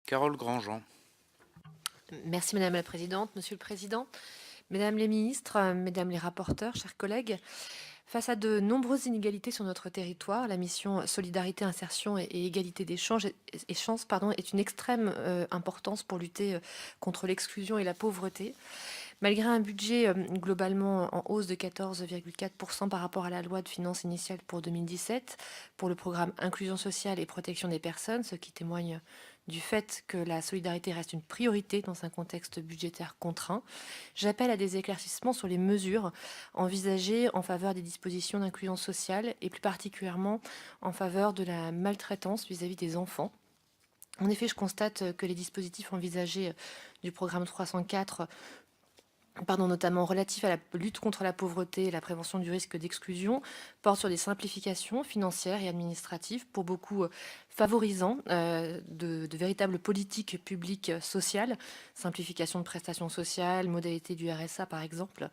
Carole Grandjean. Merci Madame la Présidente, Monsieur le Président, Mesdames les ministres, Mesdames les rapporteurs, chers collègues. Face à de nombreuses inégalités sur notre territoire, la mission Solidarité, Insertion et Égalité des chances est une extrême importance pour lutter contre l'exclusion et la pauvreté. Malgré un budget globalement en hausse de 14,4% par rapport à la loi de finances initiale pour 2017, pour le programme Inclusion sociale et protection des personnes, ce qui témoigne du fait que la solidarité reste une priorité dans un contexte budgétaire contraint, j'appelle à des éclaircissements sur les mesures envisagées en faveur des dispositions d'inclusion sociale et plus particulièrement en faveur de la maltraitance vis-à-vis des enfants. En effet, je constate que les dispositifs envisagés du programme 304 notamment relatifs à la lutte contre la pauvreté et la prévention du risque d'exclusion, portent sur des simplifications financières et administratives, pour beaucoup favorisant de véritables politiques publiques sociales, simplification de prestations sociales, modalités du RSA par exemple.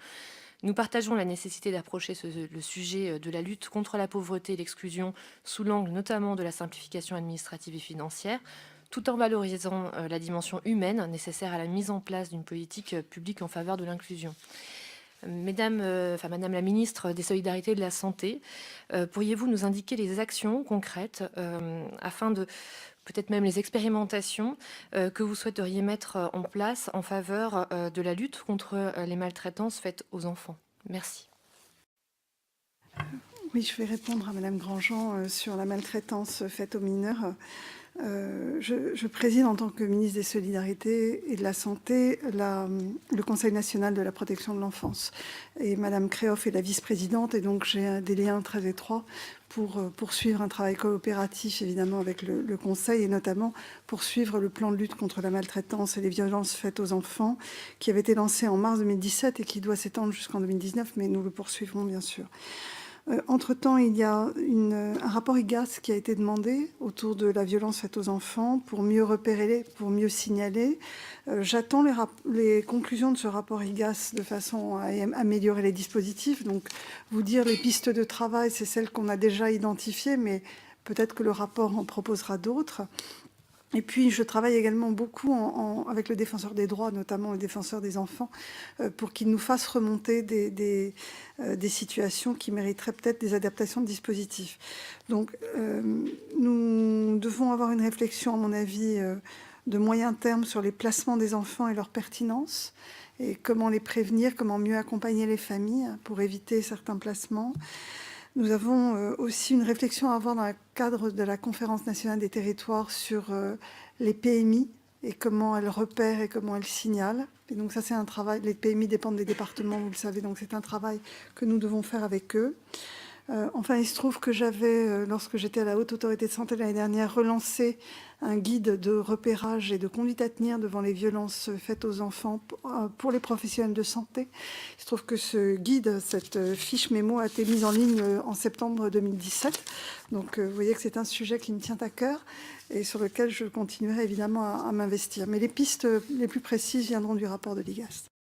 Nous partageons la nécessité d'approcher le sujet de la lutte contre la pauvreté et l'exclusion sous l'angle notamment de la simplification administrative et financière, tout en valorisant la dimension humaine nécessaire à la mise en place d'une politique publique en faveur de l'inclusion. Madame la ministre des Solidarités et de la Santé, pourriez-vous nous indiquer les actions concrètes afin de, peut-être même les expérimentations que vous souhaiteriez mettre en place en faveur de la lutte contre les maltraitances faites aux enfants? Merci. Oui, je vais répondre à Madame Grandjean sur la maltraitance faite aux mineurs. Je préside en tant que ministre des Solidarités et de la Santé le Conseil national de la protection de l'enfance. Et Madame Créoff est la vice-présidente et donc j'ai des liens très étroits pour poursuivre un travail coopératif évidemment avec le Conseil et notamment poursuivre le plan de lutte contre la maltraitance et les violences faites aux enfants qui avait été lancé en mars 2017 et qui doit s'étendre jusqu'en 2019, mais nous le poursuivrons bien sûr. Entre-temps, il y a un rapport IGAS qui a été demandé autour de la violence faite aux enfants pour mieux repérer, pour mieux signaler. J'attends les conclusions de ce rapport IGAS de façon à améliorer les dispositifs. Donc, vous dire les pistes de travail, c'est celles qu'on a déjà identifiées, mais peut-être que le rapport en proposera d'autres. Et puis, je travaille également beaucoup avec le défenseur des droits, notamment le défenseur des enfants, pour qu'il nous fasse remonter des situations qui mériteraient peut-être des adaptations de dispositifs. Donc, nous devons avoir une réflexion, à mon avis, de moyen terme sur les placements des enfants et leur pertinence, et comment les prévenir, comment mieux accompagner les familles pour éviter certains placements. Nous avons aussi une réflexion à avoir dans le cadre de la Conférence nationale des territoires sur les PMI et comment elles repèrent et comment elles signalent. Et donc ça, c'est un travail. Les PMI dépendent des départements, vous le savez, donc c'est un travail que nous devons faire avec eux. Enfin, il se trouve que j'avais, lorsque j'étais à la Haute Autorité de Santé l'année dernière, relancé un guide de repérage et de conduite à tenir devant les violences faites aux enfants pour les professionnels de santé. Il se trouve que ce guide, cette fiche mémo, a été mise en ligne en septembre 2017. Donc, vous voyez que c'est un sujet qui me tient à cœur et sur lequel je continuerai évidemment à m'investir. Mais les pistes les plus précises viendront du rapport de l'IGAS.